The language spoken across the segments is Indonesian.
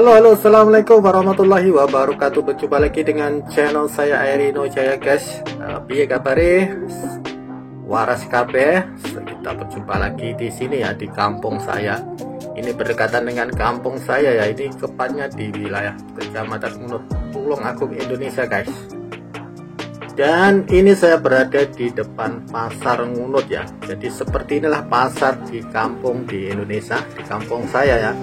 Halo, assalamualaikum warahmatullahi wabarakatuh. Berjumpa lagi dengan channel saya Airino Jaya guys. Piye kabare? Waras kabeh. Kita berjumpa lagi di sini ya, di kampung saya. Ini berdekatan dengan kampung saya ya. Ini tepatnya di wilayah Kecamatan Ngunut, Tulung Agung, Indonesia guys. Dan ini saya berada di depan pasar Ngunut ya. Jadi seperti inilah pasar di kampung di Indonesia, di kampung saya ya.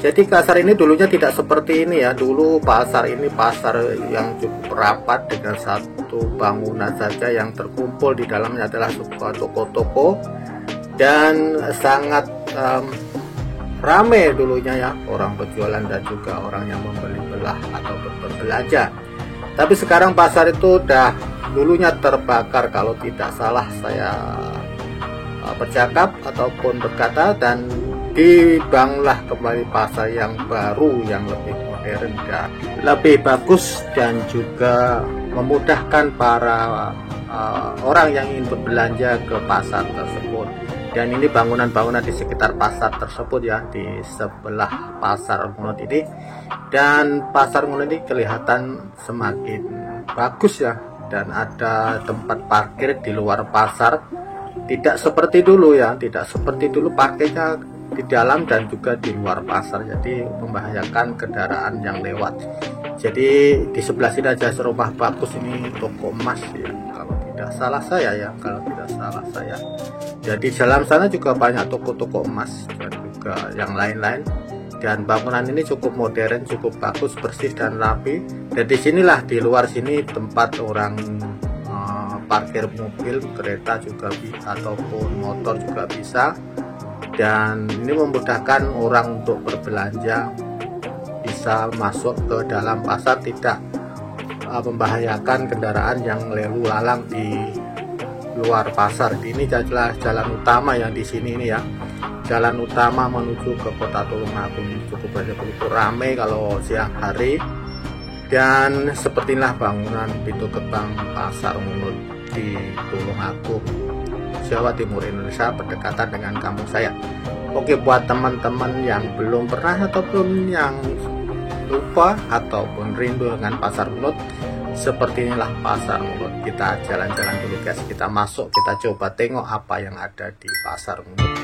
Jadi pasar ini dulunya tidak seperti ini ya. Dulu pasar ini pasar yang cukup rapat dengan satu bangunan saja, yang terkumpul di dalamnya adalah sebuah toko-toko dan sangat ramai dulunya ya, orang berjualan dan juga orang yang membeli belah atau berbelanja. Tapi sekarang pasar itu udah dulunya terbakar kalau tidak salah saya bercakap ataupun berkata, dan dibangunlah kembali pasar yang baru, yang lebih modern dan lebih bagus, dan juga memudahkan para orang yang ingin berbelanja ke pasar tersebut. Dan ini bangunan-bangunan di sekitar pasar tersebut ya, di sebelah pasar Ngunut ini. Dan pasar Ngunut ini kelihatan semakin bagus ya, dan ada tempat parkir di luar pasar. Tidak seperti dulu ya, tidak seperti dulu parkirnya di dalam dan juga di luar pasar, jadi membahayakan kendaraan yang lewat. Jadi di sebelah sini aja rumah bagus, ini toko emas ya kalau tidak salah saya ya, kalau tidak salah saya. Jadi dalam sana juga banyak toko-toko emas dan juga yang lain-lain. Dan bangunan ini cukup modern, cukup bagus, bersih dan rapi. Dan disinilah di luar sini tempat orang parkir mobil, kereta juga bisa, ataupun motor juga bisa. Dan ini memudahkan orang untuk berbelanja, bisa masuk ke dalam pasar, tidak membahayakan kendaraan yang lalu lalang di luar pasar. Ini adalah jalan utama yang di sini ini ya, jalan utama menuju ke kota Tulung Agung. Cukup banyak, begitu ramai kalau siang hari. Dan sepertilah bangunan pintu gerbang pasar Ngunut di Tulung Agung, Jawa Timur, Indonesia, berdekatan dengan kampung saya. Oke, buat teman-teman yang belum pernah ataupun yang lupa ataupun rindu dengan pasar Ngunut, seperti inilah pasar Ngunut. Kita jalan-jalan dulu guys, kita masuk, kita coba tengok apa yang ada di pasar Ngunut.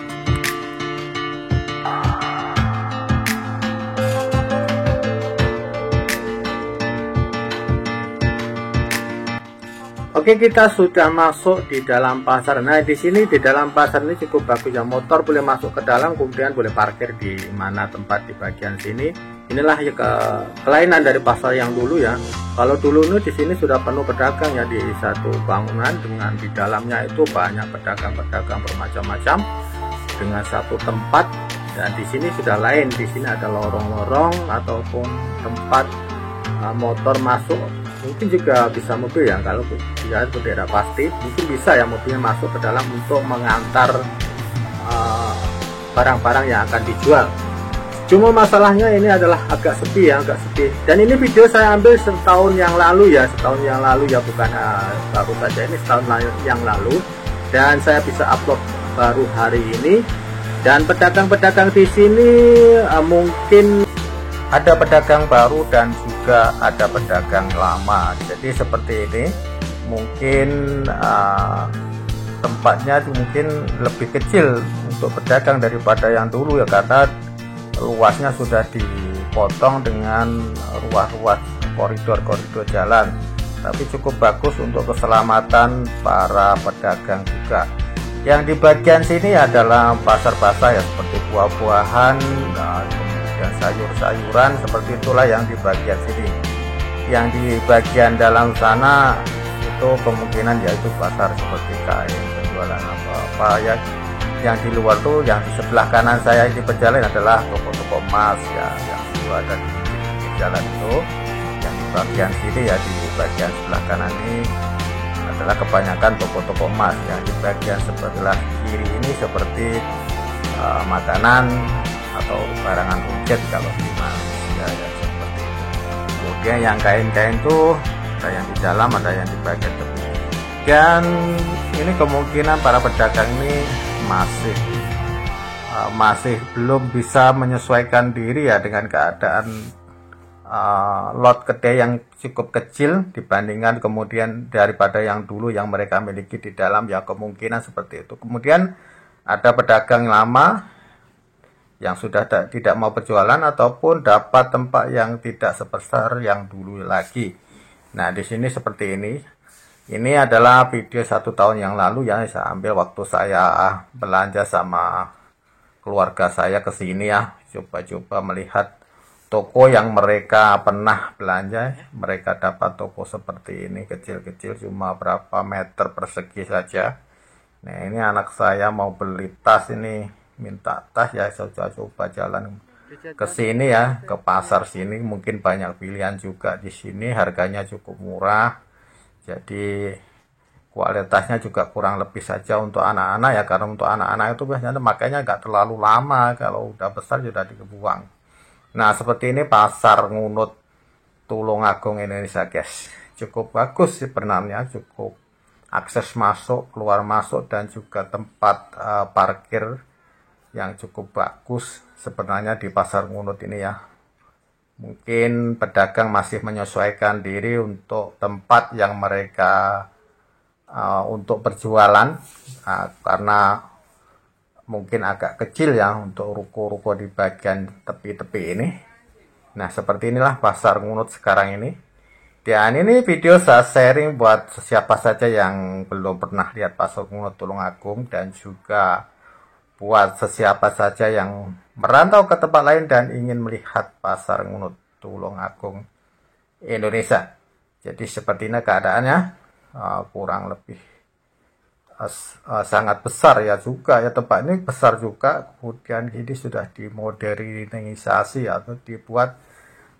Oke, kita sudah masuk di dalam pasar. Nah, di sini di dalam pasar ini cukup bagus ya. Motor boleh masuk ke dalam, kemudian boleh parkir di mana tempat di bagian sini. Inilah ya kelainan dari pasar yang dulu ya. Kalau dulu ini di sini sudah penuh pedagang ya, di satu bangunan dengan di dalamnya itu banyak pedagang-pedagang bermacam-macam dengan satu tempat. Dan di sini sudah lain. Di sini ada lorong-lorong ataupun tempat motor masuk. Mungkin juga bisa mobil ya, kalau tidak itu tidak pasti. Mungkin bisa ya mobilnya masuk ke dalam untuk mengantar barang-barang yang akan dijual. Cuma masalahnya ini adalah agak sepi ya, agak sepi. Dan ini video saya ambil setahun yang lalu ya, setahun yang lalu ya, bukan baru saja, ini setahun yang lalu. Dan saya bisa upload baru hari ini. Dan pedagang-pedagang di sini mungkin ada pedagang baru dan juga ada pedagang lama. Jadi seperti ini, mungkin tempatnya mungkin lebih kecil untuk pedagang daripada yang dulu ya, karena luasnya sudah dipotong dengan ruas-ruas koridor-koridor jalan. Tapi cukup bagus untuk keselamatan para pedagang juga. Yang di bagian sini adalah pasar basah ya, seperti buah-buahan dan sayur-sayuran, seperti itulah yang di bagian sini. Yang di bagian dalam sana itu kemungkinan yaitu pasar seperti kain, penjualan apa-apa ya. Yang di luar tuh, yang di sebelah kanan saya di perjalanan adalah toko-toko emas ya, yang itu ada di jalan itu. Yang di bagian sini ya, di bagian sebelah kanan ini adalah kebanyakan toko-toko emas. Yang di bagian sebelah kiri ini seperti makanan atau barangan ujet kalau di Malaysia ya, seperti itu. Kemudian yang kain-kain tuh ada yang di dalam, ada yang di bagian tepi. Dan ini kemungkinan para pedagang ini masih masih belum bisa menyesuaikan diri ya dengan keadaan lot kedai yang cukup kecil dibandingkan kemudian daripada yang dulu yang mereka miliki di dalam, ya kemungkinan seperti itu. Kemudian ada pedagang lama yang sudah tidak mau berjualan ataupun dapat tempat yang tidak sebesar yang dulu lagi. Nah, di sini seperti ini. Ini adalah video 1 tahun yang lalu ya, saya ambil waktu saya belanja sama keluarga saya ke sini ya, coba-coba melihat toko yang mereka pernah belanja. Mereka dapat toko seperti ini, kecil-kecil, cuma berapa meter persegi saja. Nah, ini anak saya mau beli tas, ini minta tas ya, saya coba jalan ke sini ya, ke pasar sini. Mungkin banyak pilihan juga di sini, harganya cukup murah. Jadi kualitasnya juga kurang lebih saja untuk anak-anak ya, karena untuk anak-anak itu biasanya makanya nggak terlalu lama, kalau udah besar sudah dibuang. Nah, seperti ini pasar Ngunut Tulungagung Indonesia guys, cukup bagus sebenarnya, cukup akses masuk keluar masuk dan juga tempat parkir yang cukup bagus sebenarnya di pasar Ngunut ini ya. Mungkin pedagang masih menyesuaikan diri untuk tempat yang mereka untuk berjualan, karena mungkin agak kecil ya untuk ruko-ruko di bagian tepi-tepi ini. Nah, seperti inilah pasar Ngunut sekarang ini. Dan ini video saya sharing buat siapa saja yang belum pernah lihat pasar Ngunut Tulungagung, dan juga buat siapa saja yang merantau ke tempat lain dan ingin melihat pasar Ngunut Tulungagung Indonesia. Jadi seperti ini keadaannya, kurang lebih sangat besar ya juga ya, tempat ini besar juga. Kemudian ini sudah dimodernisasi atau dibuat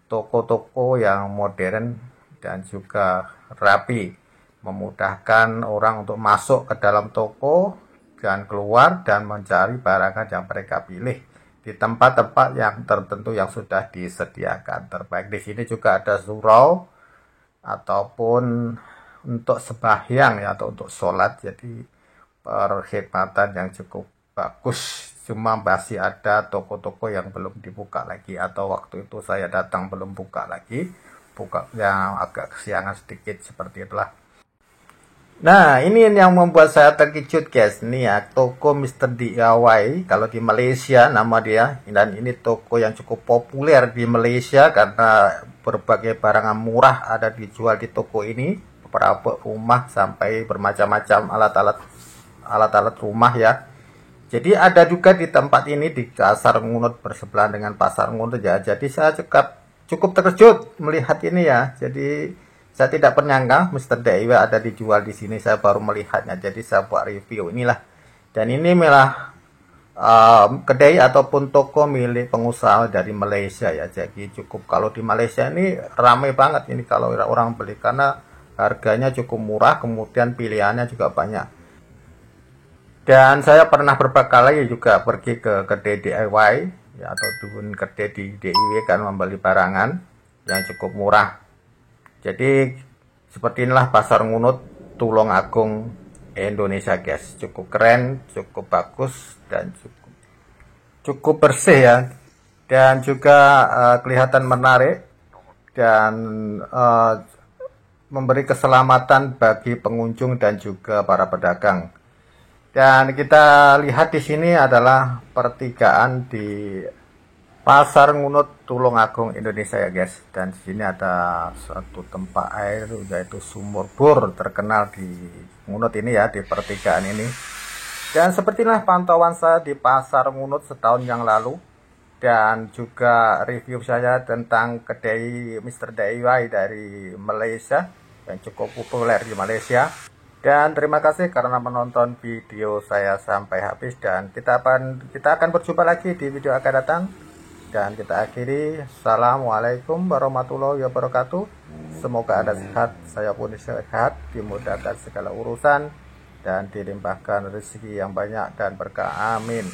toko-toko yang modern dan juga rapi, memudahkan orang untuk masuk ke dalam toko dan keluar dan mencari barang yang mereka pilih di tempat-tempat yang tertentu yang sudah disediakan. Terbaik di sini juga ada surau ataupun untuk sembahyang ya, atau untuk sholat. Jadi perkhidmatan yang cukup bagus. Cuma masih ada toko-toko yang belum dibuka lagi, atau waktu itu saya datang belum buka lagi, buka yang agak kesiangan sedikit, seperti itulah. Nah, ini yang membuat saya terkejut guys. Ini ya, toko Mr. DIY kalau di Malaysia nama dia. Dan ini toko yang cukup populer di Malaysia karena berbagai barang murah ada dijual di toko ini. Beberapa rumah sampai bermacam-macam alat-alat rumah ya. Jadi ada juga di tempat ini di Pasar Ngunut, bersebelahan dengan Pasar Ngunut ya. Jadi saya cukup terkejut melihat ini ya. Jadi saya tidak menyangka Mr. DIY ada dijual di sini. Saya baru melihatnya, jadi saya buat review inilah. Dan ini malah kedai ataupun toko milik pengusaha dari Malaysia ya. Jadi cukup, kalau di Malaysia ini ramai banget ini kalau orang beli, karena harganya cukup murah, kemudian pilihannya juga banyak. Dan saya pernah beberapa kali juga pergi ke kedai DIY ya, atau kedai di DIY kan, membeli barangan yang cukup murah. Jadi seperti inilah pasar Ngunut Tulungagung Indonesia guys, cukup keren, cukup bagus, dan cukup bersih ya, dan juga kelihatan menarik dan memberi keselamatan bagi pengunjung dan juga para pedagang. Dan kita lihat di sini adalah pertigaan di Pasar Ngunut Tulungagung Indonesia ya guys. Dan di sini ada suatu tempat air, yaitu sumur bor terkenal di Ngunut ini ya, di pertigaan ini. Dan sepertilah pantauan saya di Pasar Ngunut setahun yang lalu, dan juga review saya tentang kedai Mr. DIY dari Malaysia yang cukup populer di Malaysia. Dan terima kasih karena menonton video saya sampai habis, dan kita akan berjumpa lagi di video akan datang. Dan kita akhiri, assalamualaikum warahmatullahi wabarakatuh. Semoga Anda sehat, saya pun sehat, dimudahkan segala urusan, dan dilimpahkan rezeki yang banyak dan berkah. Amin.